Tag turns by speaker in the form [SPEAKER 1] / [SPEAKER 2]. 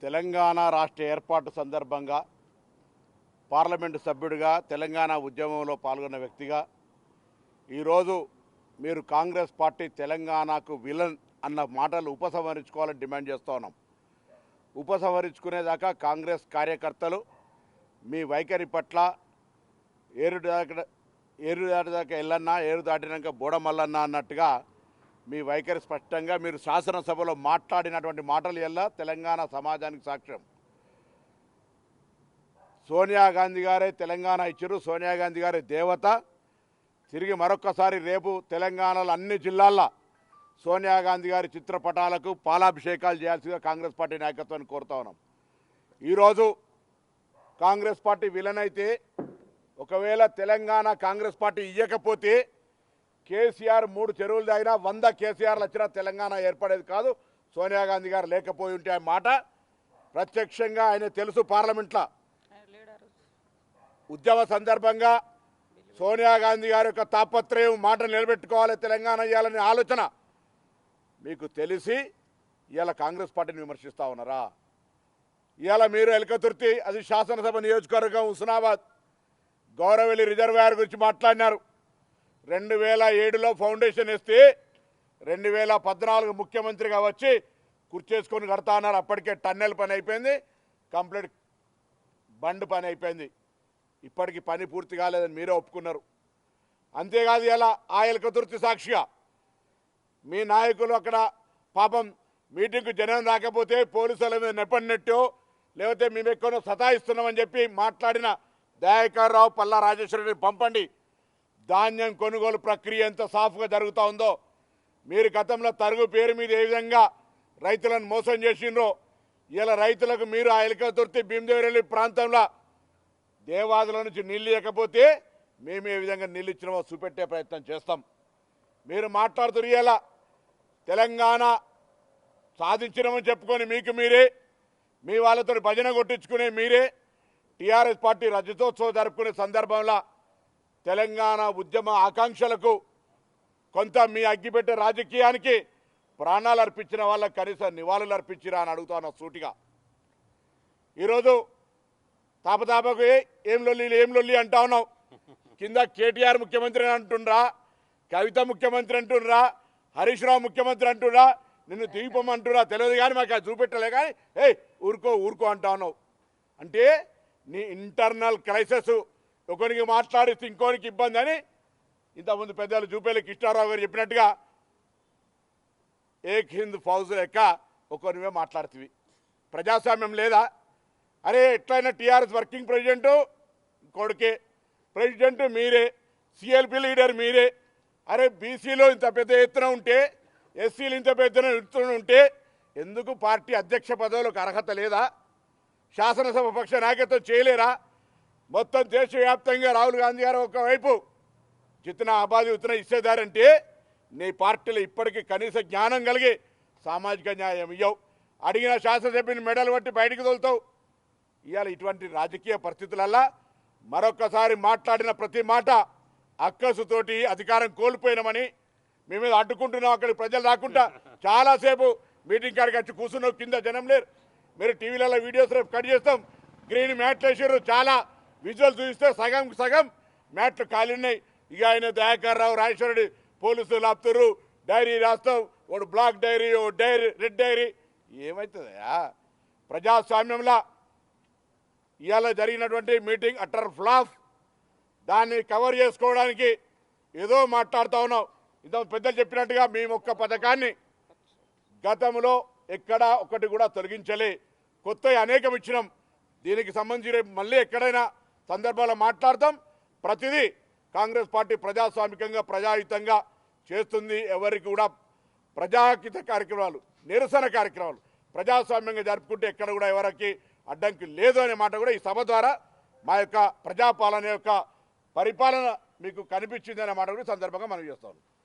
[SPEAKER 1] తెలంగాణ రాష్ట్ర ఏర్పాటు సందర్భంగా పార్లమెంటు సభ్యుడిగా తెలంగాణ ఉద్యమంలో పాల్గొన్న వ్యక్తిగా ఈరోజు మీరు కాంగ్రెస్ పార్టీ తెలంగాణకు విలన్ అన్న మాటలు ఉపసంహరించుకోవాలని డిమాండ్ చేస్తూ ఉన్నాం. ఉపసంహరించుకునేదాకా కాంగ్రెస్ కార్యకర్తలు మీ వైఖరి పట్ల ఏరు దాటిదాకా ఎల్లన్నా ఏరు దాటినాక బోడమల్లన్నా అన్నట్టుగా మీ వైఖరి స్పష్టంగా మీరు శాసనసభలో మాట్లాడినటువంటి మాటలు ఎల్లా తెలంగాణ సమాజానికి సాక్ష్యం. సోనియా గాంధీ గారే తెలంగాణ ఇచ్చారు, సోనియా గాంధీ గారే దేవత. తిరిగి మరొక్కసారి రేపు తెలంగాణలో అన్ని జిల్లాల్లో సోనియా గాంధీ గారి చిత్రపటాలకు పాలాభిషేకాలు చేయాల్సిందిగా కాంగ్రెస్ పార్టీ నాయకత్వాన్ని కోరుతా ఉన్నాం. ఈరోజు కాంగ్రెస్ పార్టీ విలన్ అయితే, ఒకవేళ తెలంగాణ కాంగ్రెస్ పార్టీ ఇవ్వకపోతే కేసీఆర్ 3 చెరువులు దాగినా 100 కేసీఆర్లు వచ్చినా తెలంగాణ ఏర్పడేది కాదు. సోనియా గాంధీ గారు లేకపోయి ఉంటే ఆ మాట ప్రత్యక్షంగా ఆయన తెలుసు. పార్లమెంట్లో ఉద్యమ సందర్భంగా సోనియా గాంధీ గారి యొక్క తాపత్రయం మాట నిలబెట్టుకోవాలి, తెలంగాణ ఇవ్వాలనే ఆలోచన మీకు తెలిసి ఇవాళ కాంగ్రెస్ పార్టీని విమర్శిస్తూ ఉన్నారా? ఇవాళ మీరు ఎలకతుర్తి, అది శాసనసభ నియోజకవర్గం హుస్నాబాద్ గౌరవెల్లి రిజర్వాయర్ గురించి మాట్లాడినారు. 2007లో ఫౌండేషన్ వేస్తే 2014 ముఖ్యమంత్రిగా వచ్చి కుర్చేసుకొని కడతా అన్నారు. అప్పటికే టన్నెల్ పని అయిపోయింది, కంప్లీట్ బండ్ పని అయిపోయింది. ఇప్పటికి పని పూర్తి కాలేదని మీరే ఒప్పుకున్నారు. అంతేకాదు ఇలా ఆ ఎలకతుర్తి సాక్షిగా మీ నాయకులు అక్కడ పాపం మీటింగ్కు జనం రాకపోతే పోలీసుల మీద నెపడినట్టు, లేకపోతే మేము ఎక్కువ సతాయిస్తున్నామని చెప్పి మాట్లాడిన దయాకర్ రావు, పల్లా రాజేశ్వరరెడ్డిని పంపండి. ధాన్యం కొనుగోలు ప్రక్రియ ఎంత సాఫ్గా జరుగుతూ ఉందో, మీరు గతంలో తరుగు పేరు మీద ఏ విధంగా రైతులను మోసం చేసిండ్రో, ఇలా రైతులకు మీరు ఆ ఎలకతుర్తి భీమదేవరల్లి ప్రాంతంలో దేవాదుల నుంచి నీళ్ళు ఇవ్వకపోతే మేము ఏ విధంగా నీళ్ళు ఇచ్చినామో చూపెట్టే ప్రయత్నం చేస్తాం. మీరు మాట్లాడుతూ ఇలా తెలంగాణ సాధించినామని చెప్పుకొని మీకు మీరే, మీ వాళ్ళతో భజన కొట్టించుకునే మీరే టీఆర్ఎస్ పార్టీ రజతోత్సవం జరుపుకునే సందర్భంలో తెలంగాణ ఉద్యమ ఆకాంక్షలకు కొంత మీ అగ్గిపెట్టే రాజకీయానికి ప్రాణాలు అర్పించిన వాళ్ళకి కనీసం నివాళులు అర్పించిరా అని అడుగుతాను సూటిగా. ఈరోజు తాపతాపకు ఏం లొల్లి అంటా ఉన్నావు. కింద కేటీఆర్ ముఖ్యమంత్రి అంటుండ్రా, కవిత ముఖ్యమంత్రి అంటుండ్రా, హరీష్ రావు ముఖ్యమంత్రి అంటుండ్రా, నిన్ను దిగిపోమంటున్నా తెలియదు కానీ మాకు అది చూపెట్టలే కానీ ఊరుకో అంటా ఉన్నావు. అంటే నీ ఇంటర్నల్ క్రైసిస్ ఒకరికి మాట్లాడిస్తే ఇంకోరికి ఇబ్బంది అని ఇంతకుముందు పెద్దలు జూపేలి కృష్ణారావు గారు చెప్పినట్టుగా ఏక్ హింద్ ఫౌజ్ లెక్క ఒకరివే మాట్లాడుతుంది. ప్రజాస్వామ్యం లేదా? అరే ఎట్లయినా టీఆర్ఎస్ వర్కింగ్ ప్రెసిడెంటు కొడుకే, ప్రెసిడెంట్ మీరే, సిఎల్పి లీడర్ మీరే. అరే బీసీలో ఇంత పెద్ద ఎత్తున ఉంటే, ఎస్సీలు ఇంత పెద్ద ఎత్తున ఉంటే ఎందుకు పార్టీ అధ్యక్ష పదవులకు అర్హత లేదా? శాసనసభ పక్ష నాయకత్వం చేయలేరా? మొత్తం దేశవ్యాప్తంగా రాహుల్ గాంధీ గారు ఒకవైపు జితనా ఆబాదీ ఉత్తన ఇచ్చేదారంటే నీ పార్టీలో ఇప్పటికీ కనీస జ్ఞానం కలిగి సామాజిక న్యాయం ఇవ్వవు. అడిగిన శాసనసభ్యుని మెడలు పట్టి బయటికి తోలుతావు. ఇవాళ ఇటువంటి రాజకీయ పరిస్థితులల్లా మరొకసారి మాట్లాడిన ప్రతి మాట అక్కసుతోటి అధికారం కోల్పోయినామని మీ మీద అడ్డుకుంటున్నాం. అక్కడికి ప్రజలు రాకుండా చాలాసేపు మీటింగ్ కాడికి వచ్చి కూర్చున్నావు, కింద జనం లేరు. మీరు టీవీలలో వీడియోస్ రేపు కట్ చేస్తాం. గ్రీన్ మ్యాట్లు వేసారు, చాలా విజువల్ చూస్తే సగం మ్యాట్లు ఖాళీ ఉన్నాయి. ఇక ఆయన దయాకర్ రావు, రాజేశ్వరరెడ్డి పోలీసులు ఆపుతారు, డైరీ రాస్తాం, వాడు బ్లాక్ డైరీ, ఓ డైరీ రెడ్ డైరీ. ఏమవుతుందా ప్రజాస్వామ్యంలో? ఇవాళ జరిగినటువంటి మీటింగ్ అటర్ ఫ్లాప్. దాన్ని కవర్ చేసుకోవడానికి ఏదో మాట్లాడుతూ ఉన్నాం. ఇంత పెద్దలు చెప్పినట్టుగా మేము ఒక్క పథకాన్ని గతంలో ఎక్కడా ఒకటి కూడా తొలగించలే, కొత్త అనేకం ఇచ్చినాం. దీనికి సంబంధించి మళ్ళీ ఎక్కడైనా సందర్భాల్లో మాట్లాడతాం. ప్రతిదీ కాంగ్రెస్ పార్టీ ప్రజాస్వామికంగా ప్రజాహితంగా చేస్తుంది. ఎవరికి కూడా ప్రజాహిత కార్యక్రమాలు, నిరసన కార్యక్రమాలు ప్రజాస్వామ్యంగా జరుపుకుంటే ఎక్కడ కూడా ఎవరికి అడ్డంకి లేదు అనే మాట కూడా ఈ సభ ద్వారా మా యొక్క ప్రజాపాలన యొక్క పరిపాలన మీకు కనిపించింది అనే మాట కూడా సందర్భంగా మనం చేస్తాం.